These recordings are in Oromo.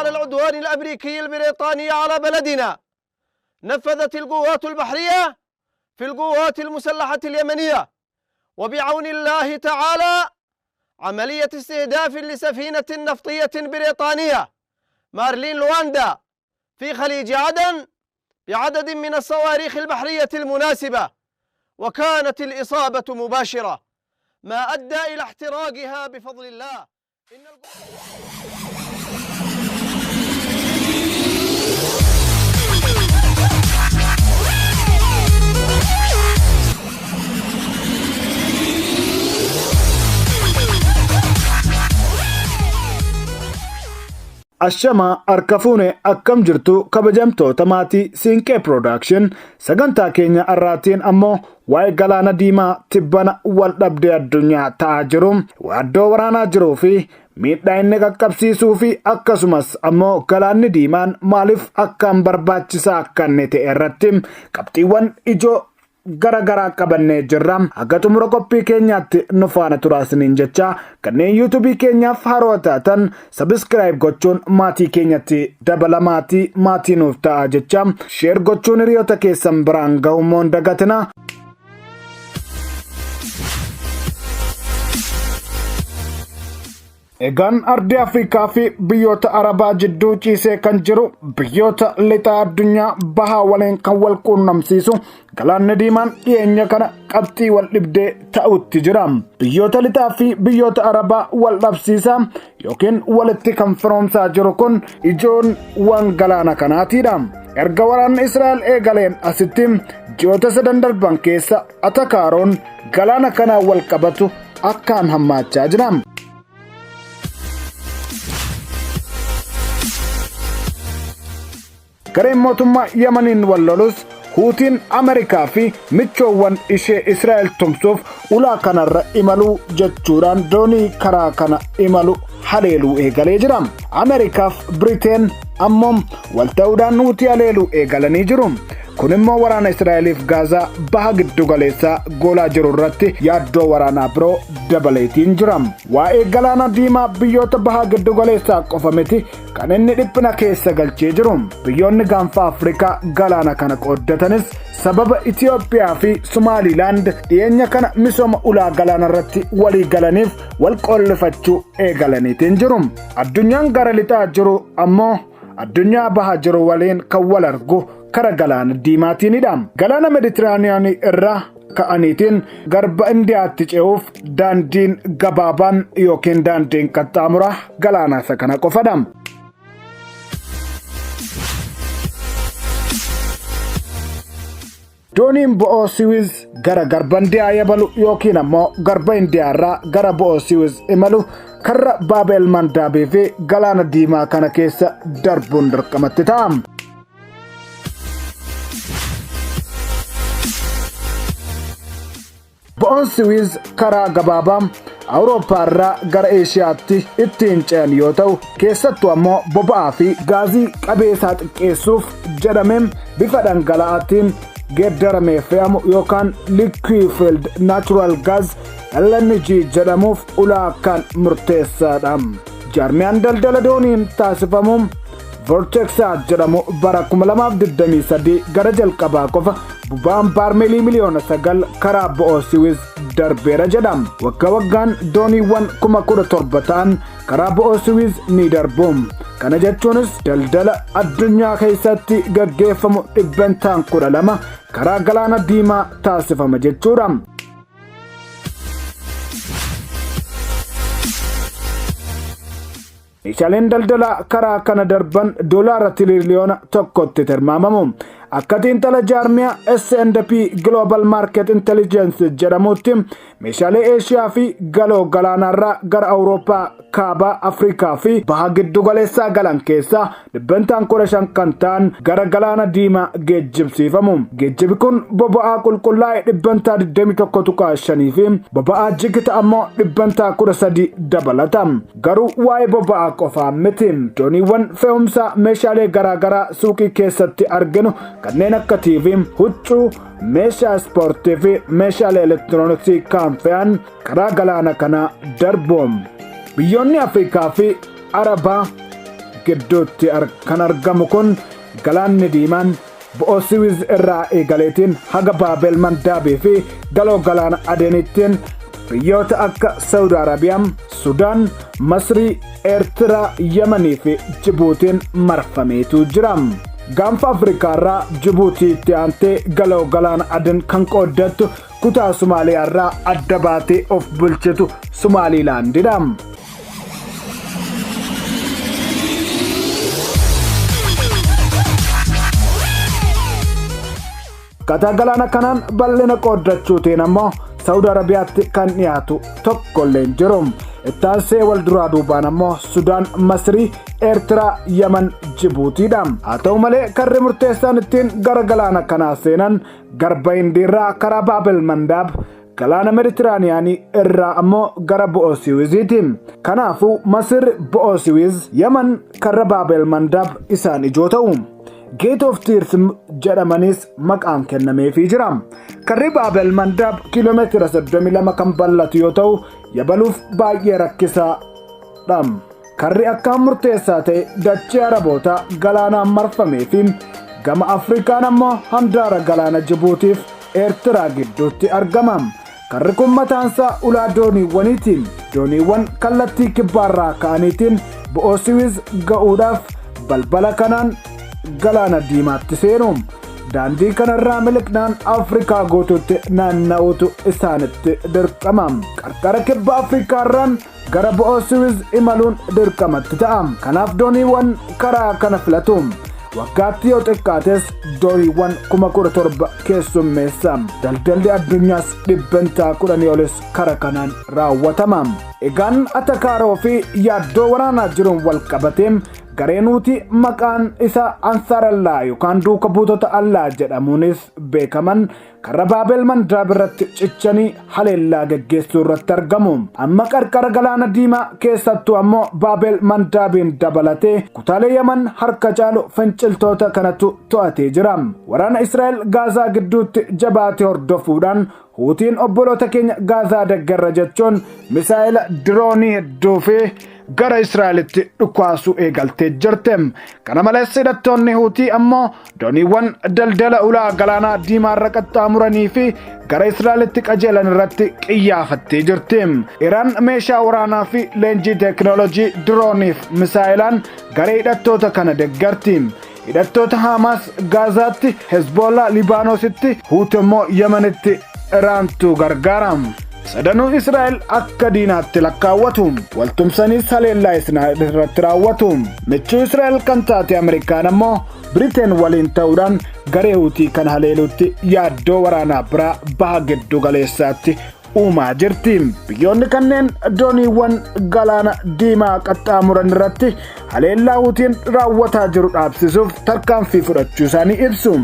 على العدوان الأمريكي البريطاني على بلدنا، نفذت القوات البحرية في القوات المسلحة اليمنية وبعون الله تعالى عملية استهداف لسفينة نفطية بريطانية مارلين لواندا في خليج عدن بعدد من الصواريخ البحرية المناسبة، وكانت الإصابة مباشرة ما أدى إلى احتراقها بفضل الله. Ashama Arkafune akkam jirtu kabajamtoota maatii Siinqee Production sagantaa keenya irraatiin ammoo waa'ee galaana diimaa tibbana wal dhabdee addunyaa ta'aa jiru waaddoo waraanaa jiruu fi miidhaa inni qaqqabsiisuu fi akkasumas ammoo galaanni diimaan maaliif akkaan barbaachisaa akka inni ta'e irratti qabxiiwwan ijoo gara qabannee jirra. Akka xumura qophii keenyaatti nu faana turaasiniin jecha kanneen yuutuubii keenyaaf haroo taatan sabiskiraayib gochuun maatii keenyatti dabala maatii nuuf ta'a jecha sheer gochuun hiriyoota keessan biraan ga'uu hin dagatina. Egaan ardii Afrikaa fi biyyoota Arabaa jidduu ciisee kan jiru biyyoota lixaa addunyaa bahaa waliin kan wal quunnamsiisu galaanni diimaan dhiyeenya kana qabxii wal dhibdee ta'utti jira. Biyyoota lixaa fi biyyoota Arabaa wal dhabsiisaa yookiin walitti kan firoomsaa jiru kun ijoon waan galaana kanaatiidha. Erga waraanni Israa'el eegaleen asitti ji'oota 7 darban keessa atakaaroon galaana kanaa wal qabatu akkaan hammaachaa jira. Gareen mootummaa Yemeniin wal lolus Huutiin Ameerikaa fi michoowwan ishee Israa'el tumsuuf ulaa kanarra imaluu jechuudhaan doonii karaa kana imalu haleeluu eegalee jira. Ameerikaaf Biriteen ammoo wal ta'uudhaan Huutii haleeluu eegalanii jiru. Kun immoo waraana Israa'eliif Gaazaa baha giddu galeessaa goolaa jiru irratti yaaddoo waraanaa biroo dabaleetiin jira. Waa'ee galaana diimaa biyyoota baha giddu galeessaa qofa miti kan inni dhiphina keessa galchee jiru. Biyyoonni gaanfa Afrikaa galaana kana qooddatanis sababa Itiyoophiyaa fi Somaaliilaand dhiyeenya kana misooma ulaa galaana irratti walii galaniif wal qollifachuu eegalaniitiin jiru. Addunyaan gara lixaa jiru ammoo addunyaa baha jiru waliin kan wal argu kara galaana diimaatiinidha. Galaana Meditiraaniyaanii irraa ka'aniitiin garba Indiyaatti ce'uuf daandiin gabaabaan yookiin daandiin qaxxaamuraa galaana isa kana qofadha. Dooniin bo'oo Siwiiz gara garba Indiyaa yabalu yookiin ammoo garba Indiyaarraa gara bo'oo Siwiiz imalu karra Baabel Mandaabii fi galaana diimaa kana keessa darbuun dirqamatti ta'a. Bo'oon Siwiiz karaa gabaabaa Awurooppaarraa gara Eeshiyaatti ittiin ce'an yoo ta'u keessattuu ammoo boba'aa fi gaazii qabeessaa xiqqeessuuf jedhamee bifa dhangala'aatiin geeddaramee fe'amu yookaan liquefied natural gas LNG jedhamuuf ulaa akkaan murteessaadha. Jaarmiyaan daldala dooniin taasifamu Vortexaa jedhamu bara 2023 gara jalqabaa qofa buba'aan baarmeelii miliyoona 9 karaa bo'oo Siwiiz darbeera jedhama. Waggaan dooniiwwan 17,000 ta'an karaa bo'oo Siwiiz ni darbu. Kana jechuunis daldala addunyaa keessatti gaggeeffamu 12 karaa galaana diimaa taasifama jechuudha. Meeshaaleen daldalaa karaa kana darban doolaara tiriliyoona 1tti tilmaamamu. Akka xiinxala jaarmiyaa S&P Global Market Intelligence jedhamutti meeshaalee Eeshiyaa fi galoo galaanarraa gara Awurooppaa, kaaba Afrikaa fi baha giddu galeessaa galan keessaa 15 kan ta'an gara galaana diimaa geejjibsiifamu. Geejjibi kun boba'aa qulqullaa'e 21.5 fi boba'aa jigita ammoo 13 dabalata. Garuu waa'ee boba'aa qofaa miti. Dooniiwwan fe'umsaa meeshaalee garaagaraa suuqii keessatti arginu kanneen akka TV, huccuu, meeshaa ispoortii fi meeshaalee elektirooniksii kan fe'an karaa galaana kana darbu. Biyyoonni Afrikaa fi Arabaa gidduutti kan argamu kun galaanni diimaan bo'oo Suwiz irraa eegaleetiin haga Baabel Mandaabii fi galoo galaana Adeeniittiin biyyoota akka Saudi Arabiyaa, Sudaan, Masrii, Eertiraa, Yemanii fi Jibuutiin marfameetu jira. Gaanfa Afrikaa irraa Jibuutiitti aantee galoo galaana Aden kan qooddattu kutaa Somaaliyaa irraa adda baatee of bulchitu Somaaliilaandidha. Kataa galaana kanaan bal'ina qooddachuutiin ammoo Saudi Arabiyaatti kan dhiyaatu tokkollee hin jiru. Ittaansee wal duraa duubaan ammoo Sudaan, Masrii, Eertiraa, Yemen, Jibuutiidha. Haa ta'u malee karri murteessaan ittiin gara galaana kanaa seenan garba Hindiirraa karaa Baabel Mandaab, galaana Meditiraaniyaanii irraa ammoo gara bo'oo Suwiziiti. Kanaafuu Masir, bo'oo Suwiz, Yemen karra Baabel Mandaab isaan ijoo ta'u. Gate of Tears jedhamanis maqaan kennameefii jira. Karri Baabel Mandaab kiiloomeetira 32 kan bal'atu yoo ta'u, yabaluuf baay'ee rakkisaadha. Karri akkaan murteessaa ta'e dachee Araboota galaanaan marfamee fi gama Afrikaan ammoo handaara galaana Jibuutiif Eertiraa gidduutti argama. Karri kun mataansaa ulaa dooniiwwaniitiin. Dooniiwwan kallattii kibbaarraa ka'aniitiin bo'oo Suwiz ga'uudhaaf balbala kanaan galaana diimaatti seenu. Daandii kanarraa miliqnaan Afrikaa guutuutti naanna'uutu isaanitti dirqama. Qarqara kibba Afrikaarraan gara bo'oo Suwiz imaluun dirqamatti ta'a. Kanaaf dooniiwwan karaa kana filatu. Waggaatti yoo xiqqaates dooniiwwan 17,000 keessummeessa. Daldalli addunyaas dhibbantaa 10 olis karaa kanaan raawwatama. Egaan atakaaroo fi yaaddoo waraanaa jiruun wal qabateen gareenuuti maqaan isaa Ansaarallaa yookaan duuka buutota Allaa jedhamuunis beekaman karra Baabel Mandaab irratti cichanii haleellaa geggeessuu irratti argamu. Amma qarqara galaana diimaa keessattuu ammoo Baabel Mandaabiin dabalatee kutaalee Yemen harka caalu finciltoota kanatu to'atee jira. Waraana Israa'el Gaazaa gidduutti jabaatee hordofuudhaan Huutiin obboloota keenya Gaazaa deeggarra jechuun misaa'ila diroonii hedduu fi gara Israa'elitti dhukaasuu eegaltee jirti. Kana malees hidhattoonni Huutii ammoo dooniiwwan daldala ulaa galaanaa diimaarra qaxxaamuranii fi gara Israa'elitti qajeelan irratti qiyyaafattee jirti. Iraan meeshaa waraanaa fi leenjii teekinooloojii dirooniif misaa'ilaan garee hidhattoota kana deeggarti. Hidhattoota Hamaas Gaazaatti, Hezbollah Libaanoositti, Huutii immoo Yemenitti Iraantu gargaara. Sadanuu Israa'el akka diinaatti lakkaawwatu. Waltumsanis haleellaa Israa'el irratti raawwatu. Michuu Israa'el kan taate Ameerikaan ammoo Biriteen waliin ta'uudhaan garee Huutii kan haleeluutti yaaddoo waraanaa biraa baha giddu galeessaatti uumaa jirti. Biyyoonni kanneen dooniiwwan galaana diimaa qaxxaamuran irratti haleellaa Huutiin raawwataa jiru dhaabsisuuf tarkaanfii fudhachuu isaanii ibsu.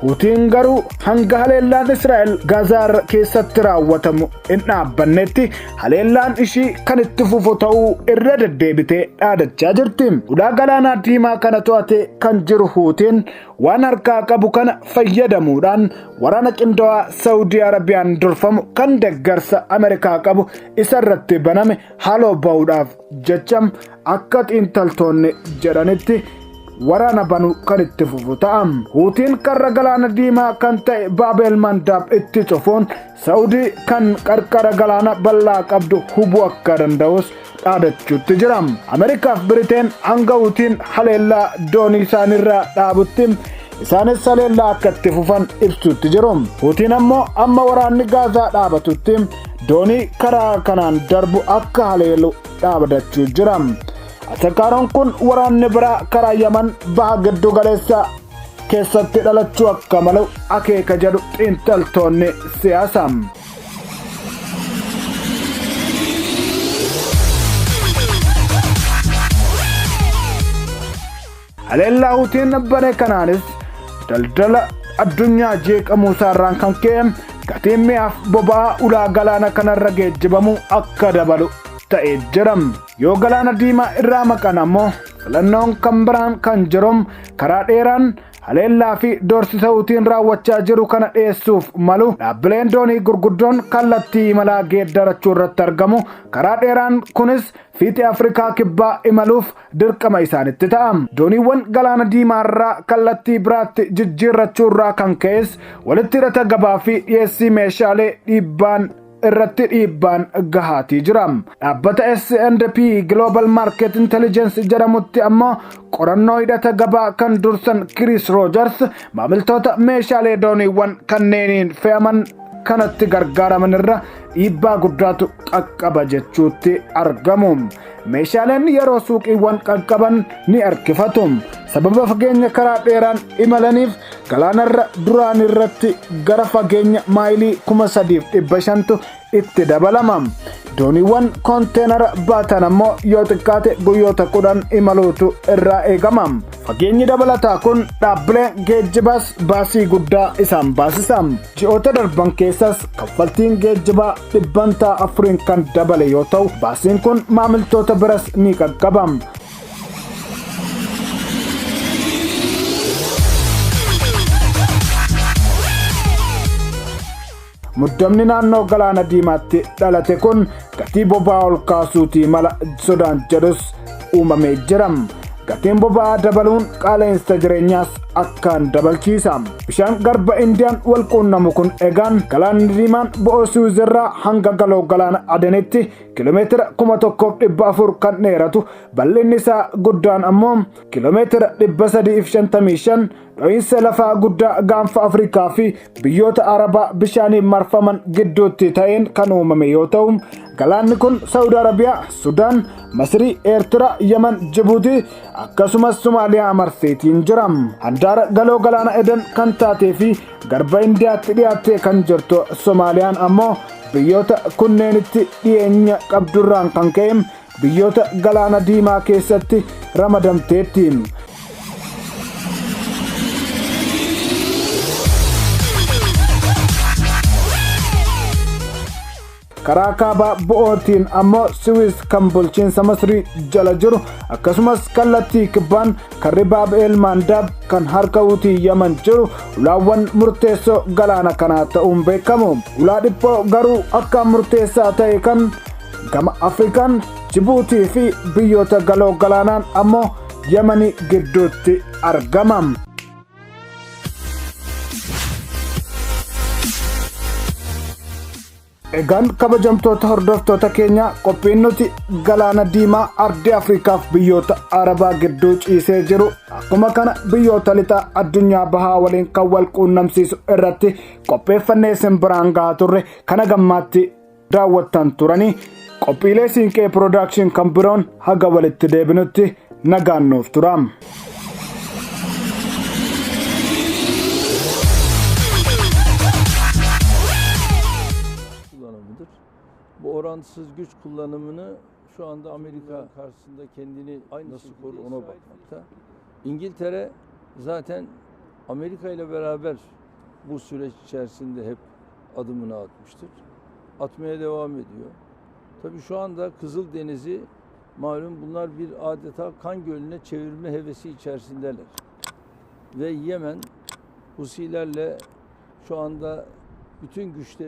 Huutiin garuu hanga haleellaan Israa'el Gaazaa keessatti raawwatamu hin dhaabbannetti haleellaan ishii kan itti fufu ta'uu irra deddeebitee dhaadachaa jirti. Ulaa galaanaa diimaa kana to'atee kan jiru Huutiin waan harkaa qabu kana fayyadamuudhaan waraana qindaa'aa Saudi Arabiyaan durfamu kan deeggarsa Ameerikaa qabu isa irratti baname haaloo ba'uudhaaf jecha akka xiinxaltoonni jedhanitti waraana banuu kan itti fufu ta'a. Huutiin karra galaana diimaa kan ta'e Baabel Mandaab itti cufuun Saudi kan qarqara galaana bal'aa qabdu hubuu akka danda'us dhaadachuutti jira. Ameerikaaf Biriteen hanga Huutiin haleellaa doonii isaanirraa dhaabutti isaanis haleellaa akka itti fufan ibsuutti jiru. Huutiin ammoo amma waraanni Gaazaa dhaabatutti doonii karaa kanaan darbu akka haleelu dhaabachuu jira. Atakaaroon kun waraanni biraa karaa Yemen baha giddu galeessaa keessatti dhalachuu akka malu akeeka jedhu xiinxaltoonni siyaasaa. Haleellaa Huutiin bane kanaanis daldala addunyaa jeeqamuu isaarraan kan ka'e gatiin mi'aaf boba'aa ulaa galaana kanarra geejjibamu akka dabalu ta'ee jira. Yoo galaana diimaa irraa maqan ammoo filannoon kan biraan kan jiru karaa dheeraan haleellaa fi doorsisawuutiin raawwachaa jiru kana dhiyeessuuf malu dhaabbileen doonii gurguddoon kallattii imalaa geeddarachuu irratti argamu. Karaa dheeraan kunis fiixee Afrikaa kibbaa imaluuf dirqama isaanitti ta'a. Dooniiwwan galaana diimaarraa kallattii biraatti jijjiirrachuu irraa kan ka'es walitti hidhata gabaa fi dhiyeessii meeshaalee irratti dhiibbaan gahaatii jira. Dhaabbata S&P Global Market Intelligence jedhamutti ammoo qorannoo hidhata gabaa kan dursan Chris Rogers maamiltoota meeshaalee dooniiwwan kanneeniin fe'aman kanatti gargaaraman irra dhiibbaa guddaatu qaqqaba jechuutti argamu. Meeshaaleen yeroo suuqiiwwan qaqqaban ni harkifatu. Sababa fageenya karaa dheeraan imalaniif galaanarra duraan irratti gara fageenya maayilii 3,500 itti dabalama. Dooniiwwan konteenara baatan ammoo yoo xiqqaate guyyoota 10 imaluutu irraa eegama. Fageenyi dabalataa kun dhaabbileen geejjibaas baasii guddaa isaan baasisa. Ji'oota darban keessas kaffaltiin geejjibaa 4% kan dabale yoo ta'u baasiin kun maamiltoota biras ni qaqqaba. Muddamni naannoo galaana diimaatti dhalate kun gatii boba'aa ol kaasuutii mala sodaan jedhus uumamee jira. Gatiin boba'aa dabaluun qaala'insa jireenyaas akkaan dabalchiisa. Bishaan garba Indiyaan wal quunnamu kun egaan galaanni diimaan bo'oo Suwiz irraa hanga galoo galaana Adenitti kiiloomeetira 1,400 kan dheeratu, bal'inni isaa guddaan ammoo kiiloomeetira 355. Dho'iinsa lafaa guddaa gaanfa Afrikaa fi biyyoota Arabaa bishaaniin marfaman gidduutti ta'een kan uumame yoo ta'u, galaanni kun Saudi Arabiyaa, Sudaan, Masrii, Eertiraa, Yemen, Jibuutii akkasumas Somaaliyaa marseetiin jira. Handaara galoo galaana Eden kan taatee fi garba Indiyaatti dhiyaattee kan jirtu Somaaliyaan ammoo biyyoota kunneenitti dhiyeenya qabdurraan kan ka'e biyyoota galaana diimaa keessatti ramadamteetti. Karaa kaabaa bo'ootiin ammoo Suwiz kan bulchiinsa Masrii jala jiru akkasumas kallattii kibbaan kan Ribaab El Mandaab kan harka Huutii Yemen jiru ulaawwan murteessoo galaana kanaa ta'uun beekamu. Ulaa dhiphoo garuu akkaan murteessaa ta'e kan gama Afrikaan Jibuutii fi biyyoota galoo galaanaan ammoo Yemenii gidduutti argama. Egaan kabajamtoota hordoftoota keenya qophiin nuti galaana diimaa ardii Afrikaaf biyyoota Arabaa gidduu ciisee jiru akkuma kana biyyoota lixaa addunyaa bahaa waliin kan wal quunnamsiisu irratti qopheeffannee isin biraan gahaa turre kana gammaatti daawwattan turanii qophiilee Siinqee Production kan biroon haga walitti deebinutti nagaan nuuf tura. Bu orantısız güç kullanımını şu anda Amerika karşısında kendini nasıl korur ona bakmakta. İngiltere zaten Amerika ile beraber bu süreç içerisinde hep adımını atmıştır. Atmaya devam ediyor. Tabii şu anda Kızıldeniz'i malum bunlar bir adeta kan gölüne çevirme hevesi içerisindeler. Ve Yemen Husilerle şu anda bütün güçleri